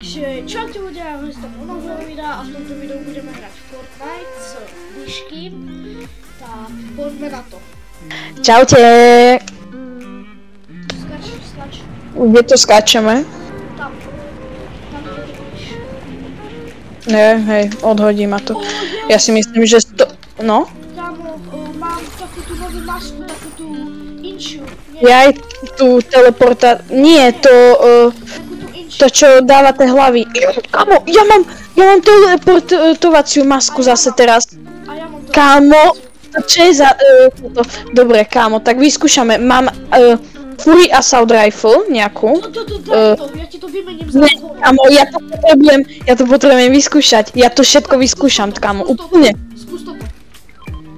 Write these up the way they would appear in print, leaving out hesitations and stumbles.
Takže čaute ľudia, ja vás tam u nového videa a v tomto videu budeme hrať Fortnite s Myškým. Tak poďme na to. Čaute. Skač. Kde to skáčeme? Tam to vidíš. Ne, hej, odhodí ma to. Ja si myslím, že to... No? Kámo, mám takú tú novú masku, takú tú inšiu. Ja aj tú teleporta... Nie, to... To, čo dávate hlavy. Kámo, ja mám teleportovaciu masku zase teraz. A ja mám to. Kámo, čo je za... Dobre, kámo, tak vyskúšame. Mám Fury Assault Rifle nejakú. Ja ti to vymením za Ne, kámo, ja to potrebujem vyskúšať. Ja to všetko vyskúšam, kámo, úplne. Skús toto.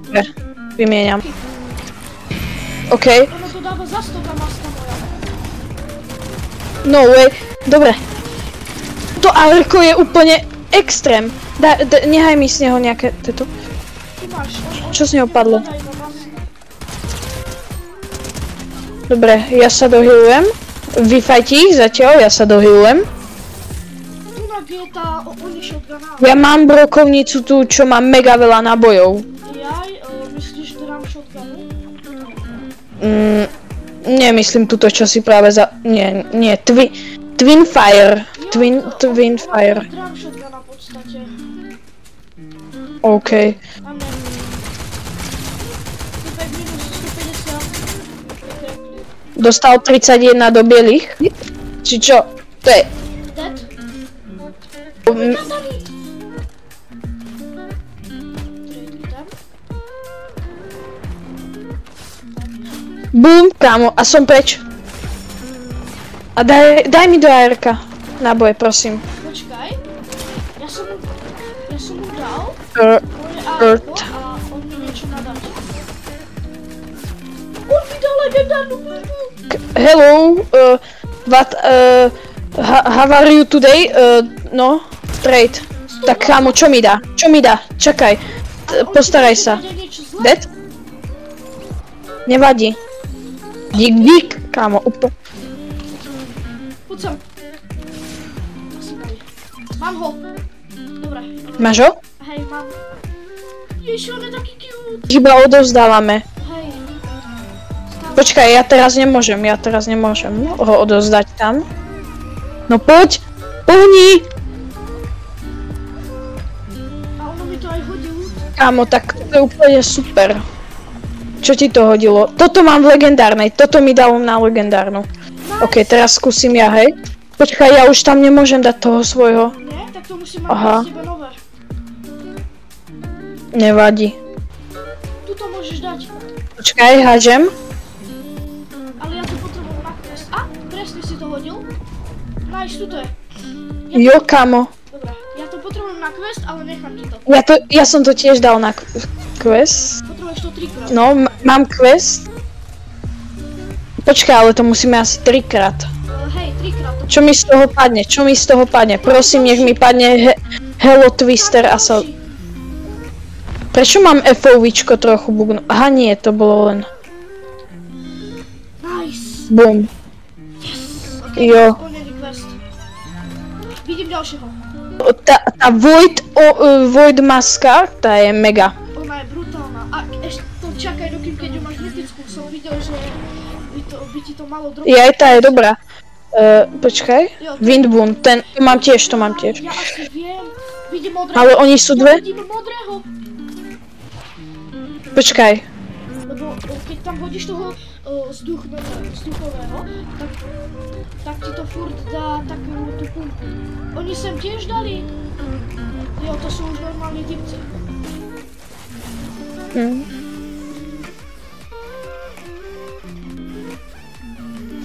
Dobre, vymieniam. OK. Ono to dáva za 100 tá maska moja. No way. Dobre. To ARko je úplne extrém. Nehaj mi z neho nejaké... Toto. Ty máš. Čo z neho padlo? Daj iba maska. Dobre, ja sa dohealujem. Vyfajti ich zatiaľ, ja sa dohealujem. Tu na je tá oni shotguna. Ja mám brokovnicu tu, čo má mega veľa nábojov. Jaj, myslíš, že dám shotgunu? Nemyslím túto, čo si práve za... Nie, Twin Fire. Twin Fire. Dám shotguna v podstate. OK. Máme. 5 minus 150. Dostal 31 do bielých. Či čo? To je... Dead? Boom, kámo, a som preč. A daj mi do ARka náboje, prosím. Počkaj. Ja som mu dal. Earth. A on mi niečo nadal. On mi dal legendárnu buľbu. Hello, how are you today? No, trade. Tak kámo, čo mi dá? Čakaj, postaraj sa. Dead? Nevadí. Dík, kámo, úplne. Poď sem. Asi boli. Mám ho. Dobre. Máš ho? Hej, mám. Ježiš, on je taký cute. Iba odovzdávame. Hej. Počkaj, ja teraz nemôžem ho odovzdať tam. No poď, pohni! A ono mi to aj hodilo. Kámo, tak to je úplne super. Čo ti to hodilo? Toto mám v legendárnej, toto mi dalo na legendárnu. OK, teraz skúsim ja, hej. Počkaj, ja už tam nemôžem dať toho svojho. Nie? Tak to musím mať z tebe nové. Nevadí. Tuto môžeš dať. Počkaj, hážem. Ale ja to potrebujem na quest. A, presne si to hodil. Nice, tuto je. Jo, kámo. Dobre, ja to potrebujem na quest, ale nechám ti to. Ja som to tiež dal na quest. Potrebuješ to 3-krát. No, mám quest. Počkaj, ale to musíme asi 3-krát. Hej, 3-krát to. Čo mi z toho padne? Prosím, nech mi padne Hello Twister Assault. Prečo mám FOVčko trochu bugnu? Aha, nie, to bolo len... Nice. Boom. Okay, Jo. splnený quest. Vidím ďalšieho. Tá Void maska, tá je mega. Ona je brutálna. A ešte to čakaj, dokým keď ju máš mytickú. Som videl, že by ti to malo drobiť. Aj tá je dobrá. Počkaj. Jo, Windboom, to mám tiež. Ja asi viem. Vidím modrého. Ale oni sú Ja dve? vidím modrého. Počkaj. Lebo keď tam hodíš toho vzduchového, tak ti to furt dá takú tú pumpu. Oni sem tiež dali. Jo, to sú už normálni typci.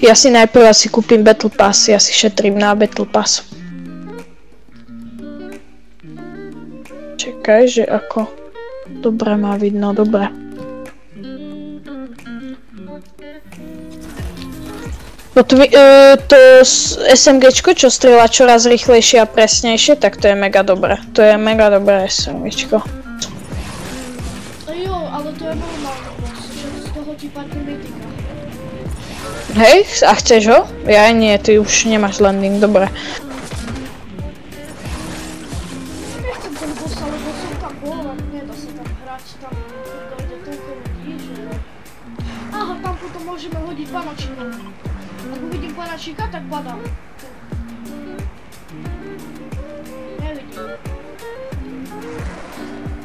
Ja si najprv asi kúpim Battle Pass, ja si šetrím na Battle Pass. Čakaj, že ako... Dobre má vidno, dobre. To SMGčko, čo strieľa čoraz rýchlejšie a presnejšie, tak to je mega dobré. To je mega dobré SMGčko. Jo, ale to je normálne boss, že z toho ti padne mytika. Hej, a chceš ho? Ja nie, ty už nemáš landing, dobre. Alebo som tam bol, a nedá sa tam hrať, tam dojde toľko ľudí, že... Aha, tam potom môžeme hodiť panačíka. Ak uvidím panačíka, tak padám. Nevidím.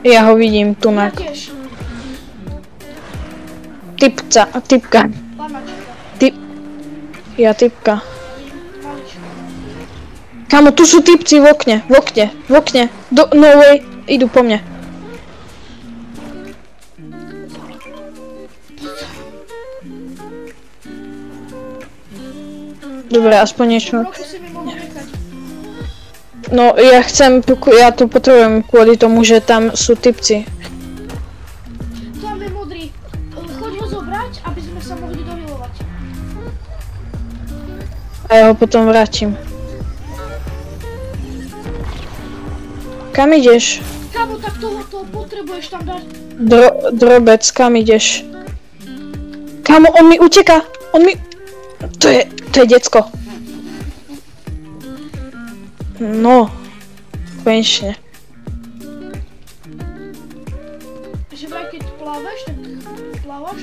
Ja ho vidím, Ja tunak. tiež. Typka. Panačíka. Ja typka. Malička. Kamo, tu sú typci v okne. No way, idú po mne. Dobre, aspoň niečo. Trochu si mi mohol nechať. No, ja to potrebujem kvôli tomu, že tam sú typci. Tam je modrý. Choď ho zobrať, aby sme sa mohli dohilovať. A ja ho potom vrátim. Kam ideš? Kámo, tak toho potrebuješ tam dať. Drobec, kam ideš? Kamo, on mi uteká! To je decko. No, konečne. Že vraj keď plávaš,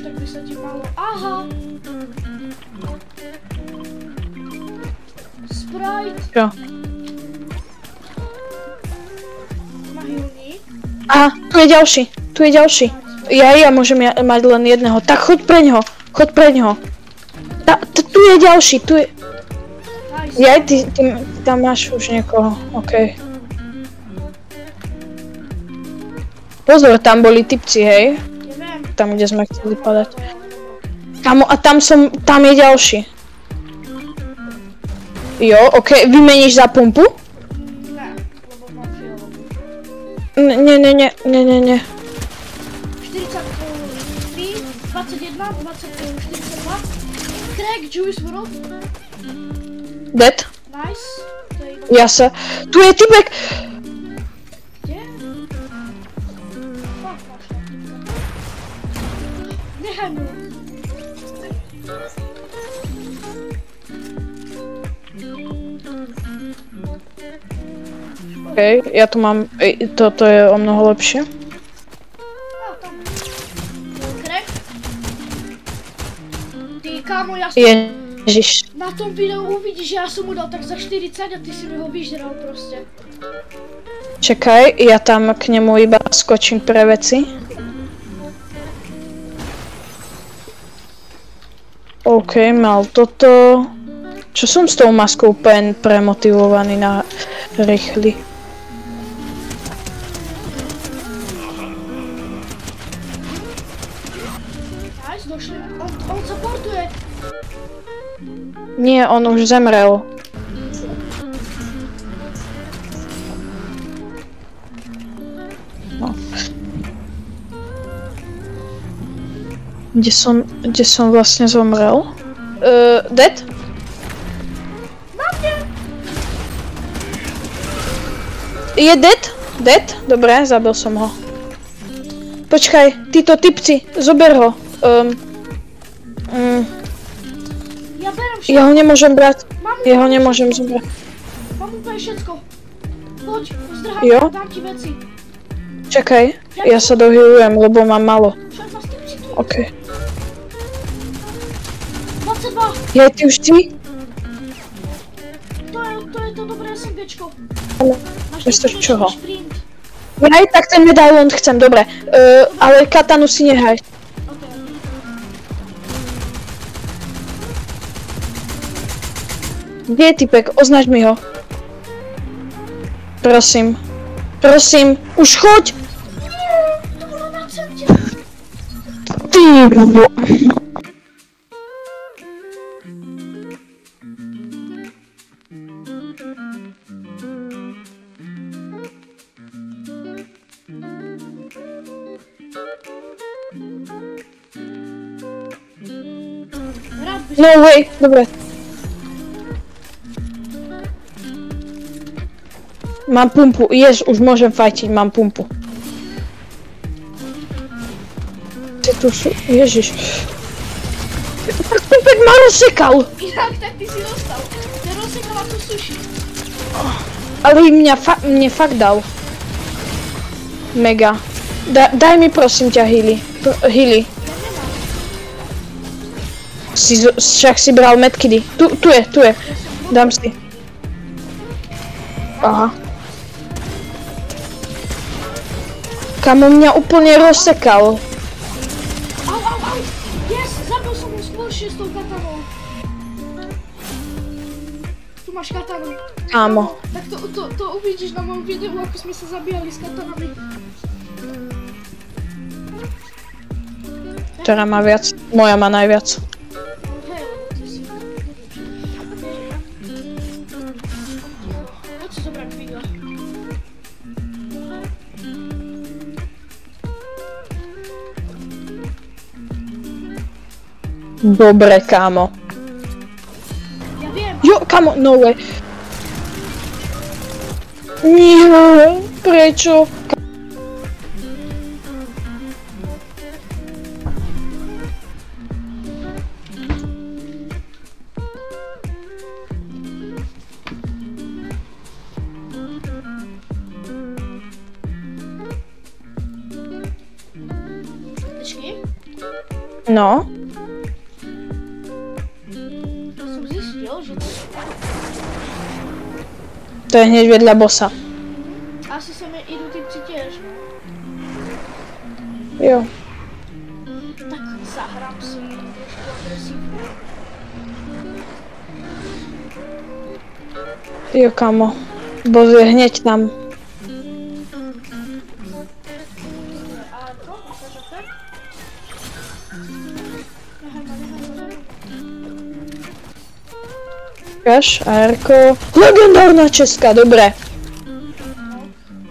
tak by sa ti malo... Aha! Sprite. Čo? Mahilný. Aha, tu je ďalší. Ja môžem mať len jedného. Tak choď pre ňoho. Tu je ďalší, tu je... Nice. Jaj, ty tam máš už niekoho, okej. Pozor, tam boli typci, hej? Neviem. Tam, kde sme chceli padať. Kamo, a tam je ďalší. Jo, okej, vymeníš za pumpu? Ne, lebo mám fialovú. Nie. 43, 21, 42. Crack, Juice World. Dead? Nice. To je iba... Tu je typek! Kde? Fakt máš tam typka. Nechaj mu. Okej, ja tu mám, toto je o mnoho lepšie. A, tam. Crack. Ty, kámo, ja som... Ježiš. Na tom videu uvidíš, že ja som mu dal tak za 40 a ty si mi ho vyžral proste. Čakaj, ja tam k nemu iba skočím pre veci. OK, mal toto. Čo som s tou maskou úplne premotivovaný na rýchly. Nice, došli. On sa portuje. Nie, on už zemrel. No. Kde som vlastne zomrel? Dead? Na mne! Je dead? Dead? Dobre, zabil som ho. Počkaj, títo typci, zober ho. Ja berem všetko. Ja ho nemôžem brať. Ja ho nemôžem zobrať. Mám úplne všetko. Poď, Jo? zdrhám, dám ti veci. Čakaj, ja sa dohealujem, lebo mám málo. Však vás typci tu. OK. 22. Ja, ty už ty? To je to dobré SMGčko. Máš Miesto to čoho? Sprint. Ja tak ten medailon chcem, dobre. Ale katanu si nehaj. Okay. Kde je typek? Označ mi ho. Prosím. Prosím, už choď! To bolo na cente. Ty bo... Rád by No way, dobre. Mám pumpu, už môžem fajtiť, mám pumpu. Ty tu sú, ježiš. Tak typek ma rozsekal. Inak, tak ty si dostal. Ten rozsekala tu suši. Ale mne fakt dal. Mega. Daj mi prosím ťa Hili. Hili. Však si bral medkedy. Tu je. Dám si. Aha. Kamo mňa úplne rozsekal. Au. Yes, zabil som ho spoločne s tou katanou. Tu máš katanu. Kámo. Tak to uvidíš na mojom videu, ako sme sa zabíjali s katanami. Ktorá má viac? Moja má najviac. Hej, lebo ty si... Poď si zobrať figa. Dobre, kámo. Ja viem. Jo, kámo, no way. Nie, prečo? Počkej. No. Ja som zistil, že to... To je hneď vedľa bossa. Asi sem idú typci tiež. Jo. Tak zahrám si trošku agresívne. Jo, kámo. Boss je hneď tam. A to? Chceš opäť? Nechaj ma. Kaž, AR-ko. Legendárna česká, dobre.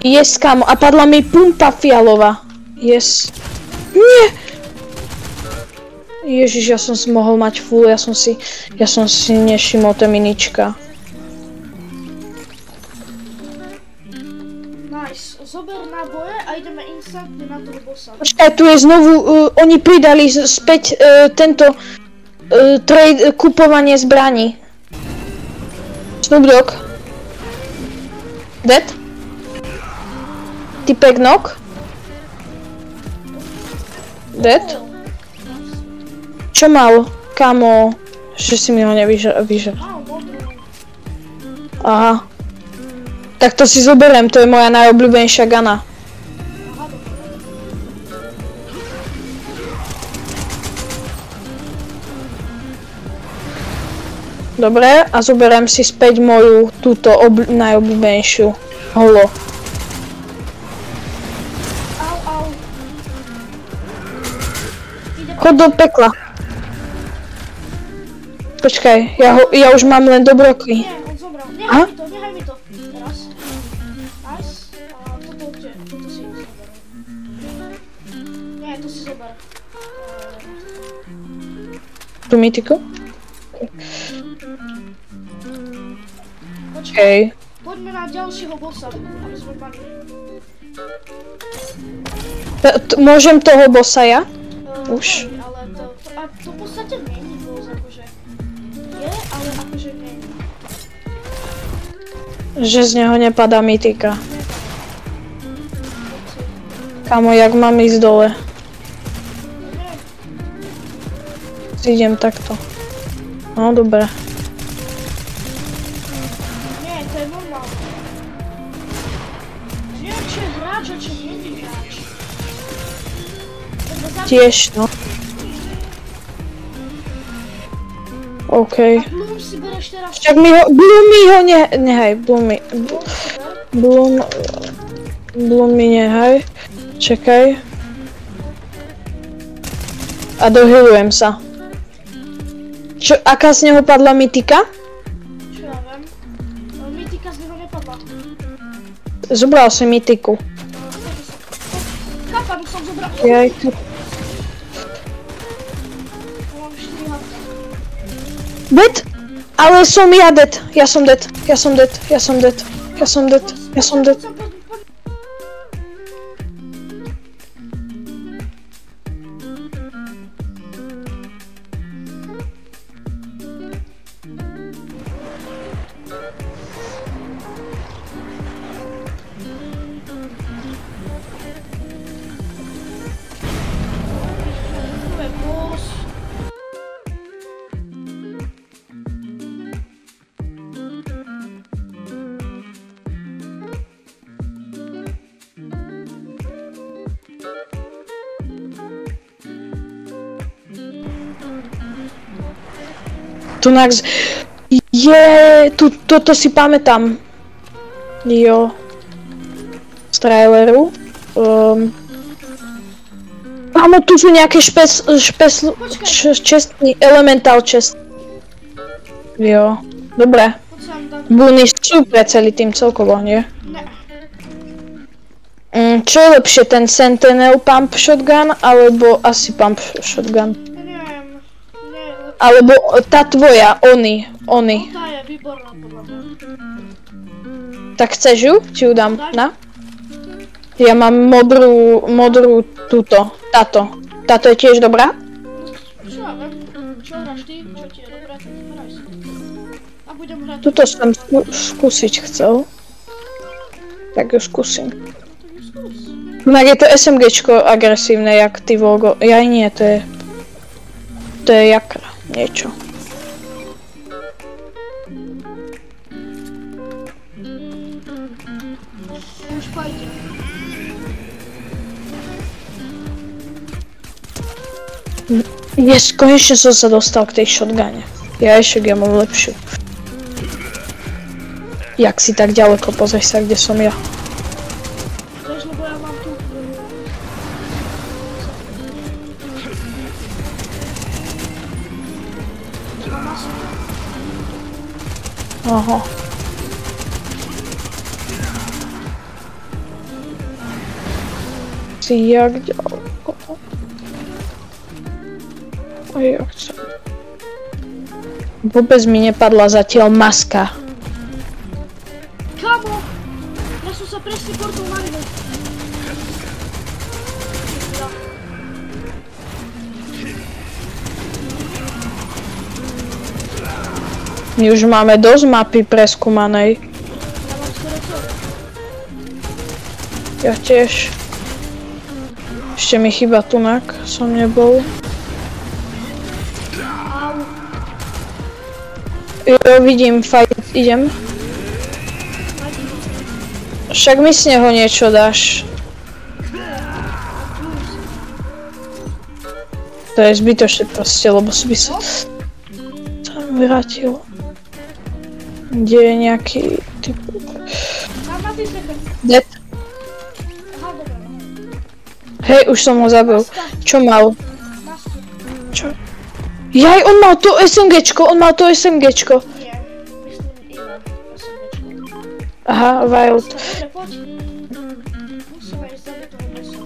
Yes, kámo. A padla mi pumpa fialová. Yes. Nie! Ježiš, ja som si mohol mať full, ja som si nešimol tie minička. Nice. Zober náboje a ideme instantne na toho bossa. Počkaj, tu je znovu, oni pridali späť tento trade, kupovanie zbraní. Snoop Dogg. Dead? Typek knock? Dead? Čo mal? Kamo? Že si mi ho nevyžal. Á, modrú. Aha. Tak to si zoberiem, to je moja najobľúbenejšia gana. Aha, dobre. Dobre, a zoberiem si späť moju túto najobľúbenejšiu. Holo. Au. Chod do pekla. Počkaj, ja už mám len dobroky. Nie, on zobral. Aha. Nechaj mi to. Teraz. Nice. A toto kde? Toto si zober. Nie, to si zober. Tu mytiku? Počkaj, Hej. poďme na ďalšieho bossa, aby sme mali. Môžem toho bossa ja? Už. Hej, ale to v podstate není boss, akože. Je, ale akože není. Že z neho nepadá mytika. Kamo, jak mám ísť dole? Idem takto. No, dobre. Nie, to je normálne. Neviem, čo je hráč a čo nie je hráč. Tiež, no. OK. A Bloom si bereš teraz... Však mi ho, Bloom mi ho nehaj, Bloom mi nehaj. Čakaj. A dohylujem sa. Čo, aká z neho padla mytika? Čo ja viem? Mytika z neho nepadla. Zobral si mytiku. Kapanu som zobral. Jajka. Ja mám 4 hapky. Dead? Ale som ja dead. Ja som dead. Tunak toto si pamätám. Jo. Z traileru. Áno, tu sú nejaké čestný, elementál čest. Jo, dobre. Buny sú pre celý tým celkovo, nie? Ne. Čo je lepšie, ten Sentinel Pump Shotgun, alebo asi Pump Shotgun? Neviem. Alebo tá tvoja, oni. Tá je výborná podľa mňa. Tak chceš ju? Ti ju dám, na? Ja mám modrú túto, táto. Táto je tiež dobrá? Čo ja viem? Čo hráš ty? Čo ti je dobré? Hraj si. A budem hrať. Tuto som skúsiť chcel. Tak ju skúsim. Inak je to SMGčko agresívne, jak ty Volgo. Ja nie, to je jakra, niečo. Už pojde. Yes, konečne som sa dostal k tej shotgune. Ja ešte mám lepšiu. Jak si tak ďaleko, pozri sa, kde som ja. Vieš, lebo ja mám tu. Aha. Si jak ďaleko. A ja chcem. Vôbec mi nepadla zatiaľ maska. Kamo! Ja som sa presne portol na neho. My už máme dosť mapy preskúmanej. Ja mám skoro to. Ja tiež. Ešte mi chýba tunak, som nebol. Au. Jo, vidím, fight, idem. Však mi z neho niečo dáš. To je zbytočné proste, lebo by sa tam vrátil. Kde je nejaký typ... Tam na ty sekund. Dead. Aha, dobre. Hej, už som ho zabil. Čo mal? Masku. Čo? Jaj, on mal to SMGčko, Nie. Myslím iné. Aha, Wild. Dobre, poď. Musíme ísť za toho bossa.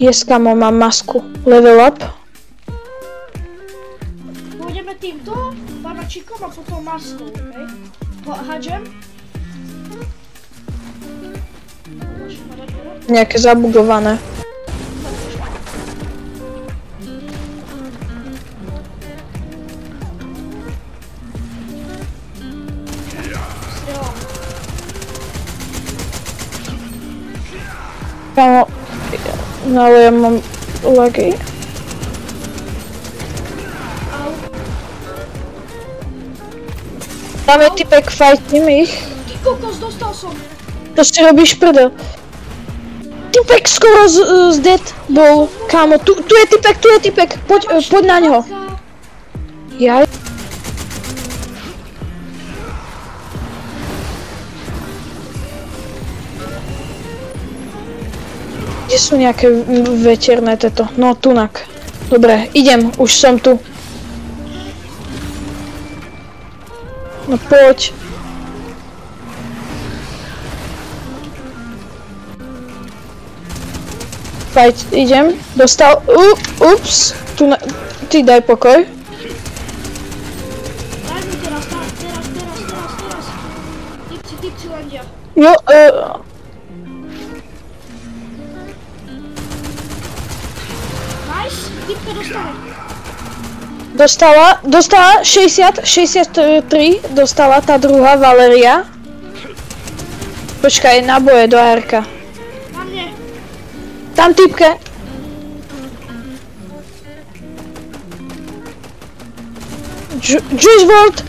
Yes, kamo, mám masku. Level up. Pôjdeme týmto, panačikom a potom maskou, okej? Hádžem. Nejaké zabugované. Strieľam. Kamo, no ale ja mám lagy. Au. Máme typek, fightím ich. Ty kokos, dostal som. To si robíš prdel. Typek skoro z dead bol, kámo, tu je typek, poď na ňo. Jaj. Kde sú nejaké veterné teto? No, tunak. Dobre, idem, už som tu. No poď. Fight, idem. Dostal. Ups. Ty daj pokoj. Daj mi teraz. Typci landia. Jo, Nice, typka Dostala dostane. 63 dostala tá druhá Valeria. Počkaj, naboje do ARka. Na mne. Tam typke. Juice World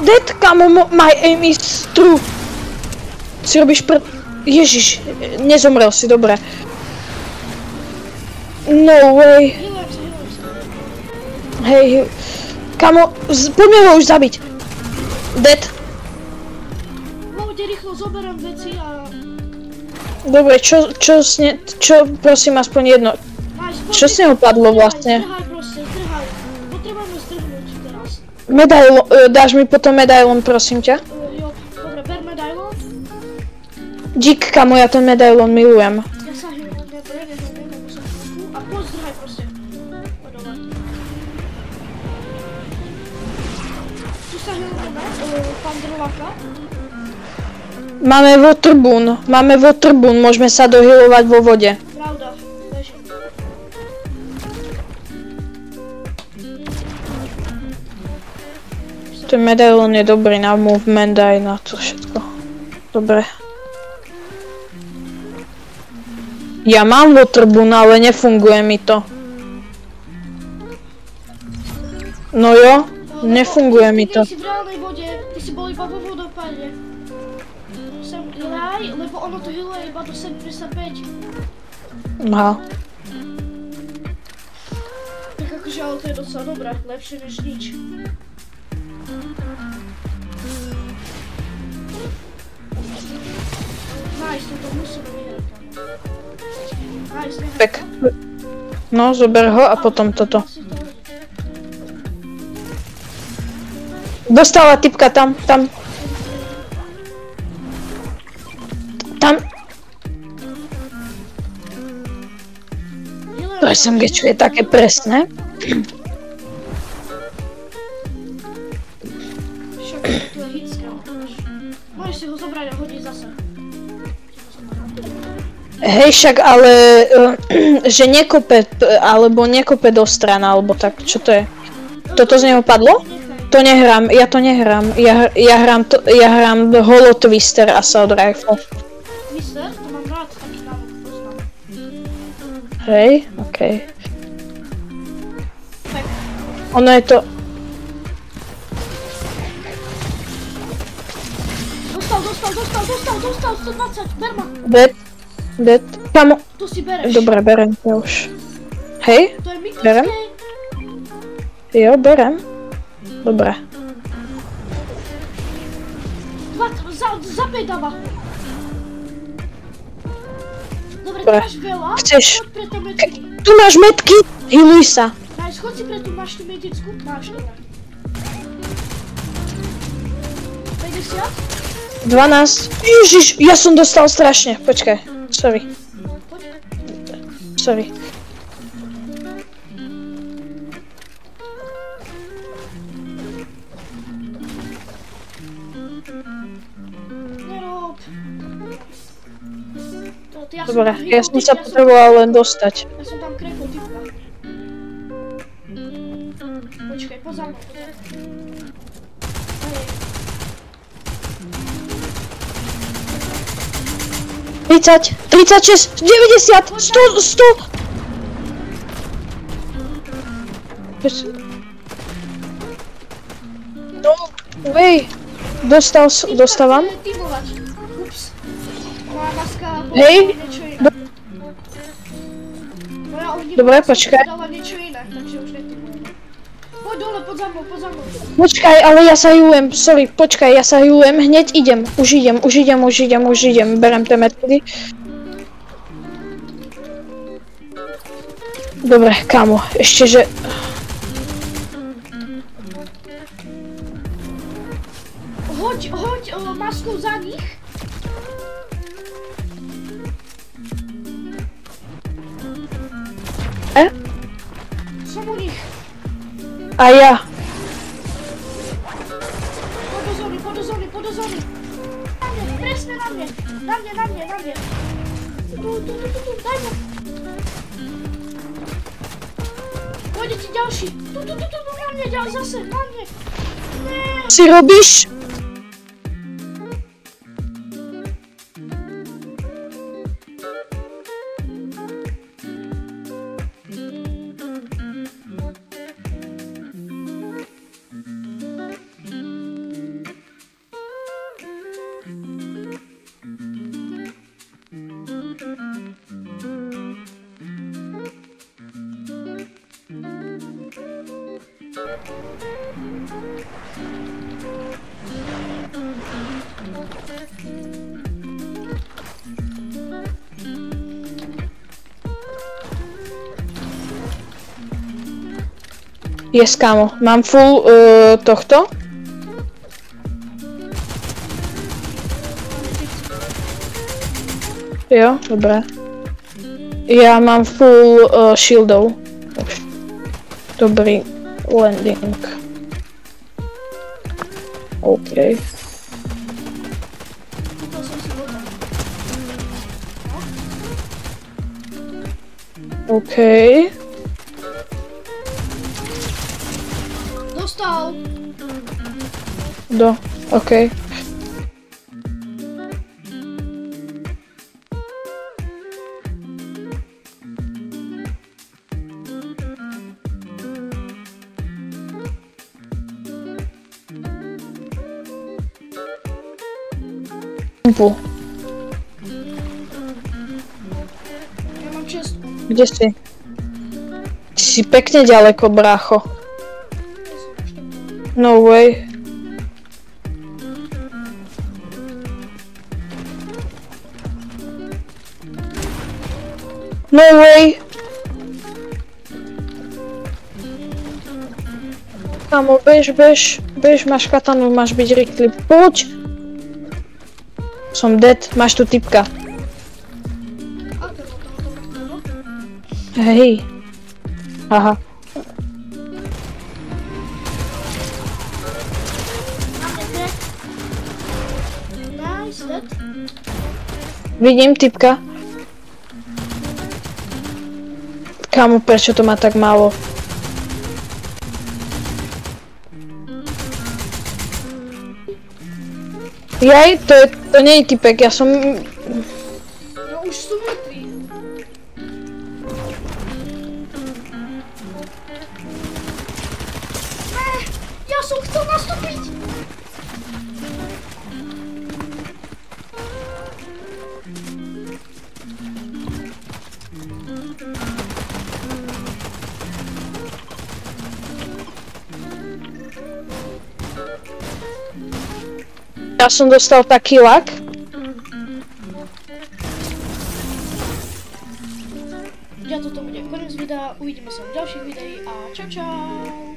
dead, kamo, my aim is true. Si robíš Ježiš, nezomrel si, dobre. No way. Healujem sa. Hej, Kamo, poďme ho už zabiť. Dead. Poďte rýchlo, zoberiem veci a... Dobre, čo prosím, aspoň jedno. Čo z neho padlo vlastne? Zdrhaj proste, zdrhaj. Potrebujeme zdrhnúť teraz. Medailon, dáš mi potom medailon, prosím ťa? Jo, dobre, ber medailon. Dík, kamo, ja ten medailon milujem. Ja sa hýlim, dobre, a pozdrhaj proste. Poď dole. Tu sa hýlime, pán Drváka. Máme waterboon, môžeme sa dohylovať vo vode. Pravda, bežím. Ten medailon je dobrý na movement aj na to všetko. Dobre. Ja mám waterboon, ale nefunguje mi to. No jo, nefunguje mi to. Ty si v reálnej vode, ty si bol iba vo vodopáde. Sem hraj, lebo ono to hýluje iba do 75. Aha. Tak akože, ale to je docela dobré, lepšie než nič. Nice, toto musíme vyhrať. Nice, nechaj Tak. No, zober ho a potom toto. Dostala typka tam. To SMG je také presné. Však tu je hitská. Môžeš si ho zobrať a hodiť zase. Hej, však ale, že nekope, alebo nekope do strana, alebo tak, čo to je? Toto z neho padlo? To nehrám, ja to nehrám, ja hrám Holo Twister Assault Rifle. Twister? To mám rád, taký návod, poznám. Hej, okej. Tak, Ono je to... dostal, 120, ber ma. Dead. Kamo. Tu si bereš. Dobre, berem to už. Hej, To je berem. mytické. Jo, berem. Dobre. Zapäť dáva. Dobre, ty Dobre. máš veľa. Chceš? Choď pre to metky. Tu máš metky, hyluj sa. Nice, choď si pre tú, máš tú medickú? Máš, dobre. 50? 12. Ježiš, ja som dostal strašne. Počkaj, sorry. Sorry. Nerob. Dobre, ja som sa potreboval len dostať. Ja som tam krekol typka. Počkaj, poď za mnou. Hej. 30, 36, 90, 100. No, way. Dostávam. Tímovať. Ups. Moja maska Hej. povedala niečo iné. Moja ohnívka Dobre, maska počkaj. povedala niečo iné, takže už netímujem. Poď dole, poď za mnou. Počkaj, ale ja sa hylujem, sorry, počkaj, ja sa hylujem, hneď idem. Už idem, berem tie metody. Dobre, kámo, ešte že... Hoď masku za nich. Som u nich. A ja. Poď do zóny. Na mne, presne na mne. Na mne. Tu, daj mu. Pôjde ti ďalší. Tu, na mne, zase, na mne. Nie. Si robíš? Yes, kámo. Mám full tohto. Jo, dobré. Ja mám full shieldov. Dobrý landing. OK. Kúpil som si voda. OK. Dostal! OK. Pumpu. Ja mám čest. Kde si? Ty si pekne ďaleko, brácho. No way. No way. Kámo, bež, máš katanu, máš byť rýchly. Poď! Som dead, máš tu typka. A to bolo toho mŕtvého. Hej. Aha. Nice, dead. Vidím typka. Kámo, prečo to má tak málo? Jaj, to nie je typek, ja som... No už sú mŕtvi. Ja som chcel nastúpiť. Ja som dostal taký lak. Ja toto bude koniec videa, uvidíme sa v ďalších videí a čau čau.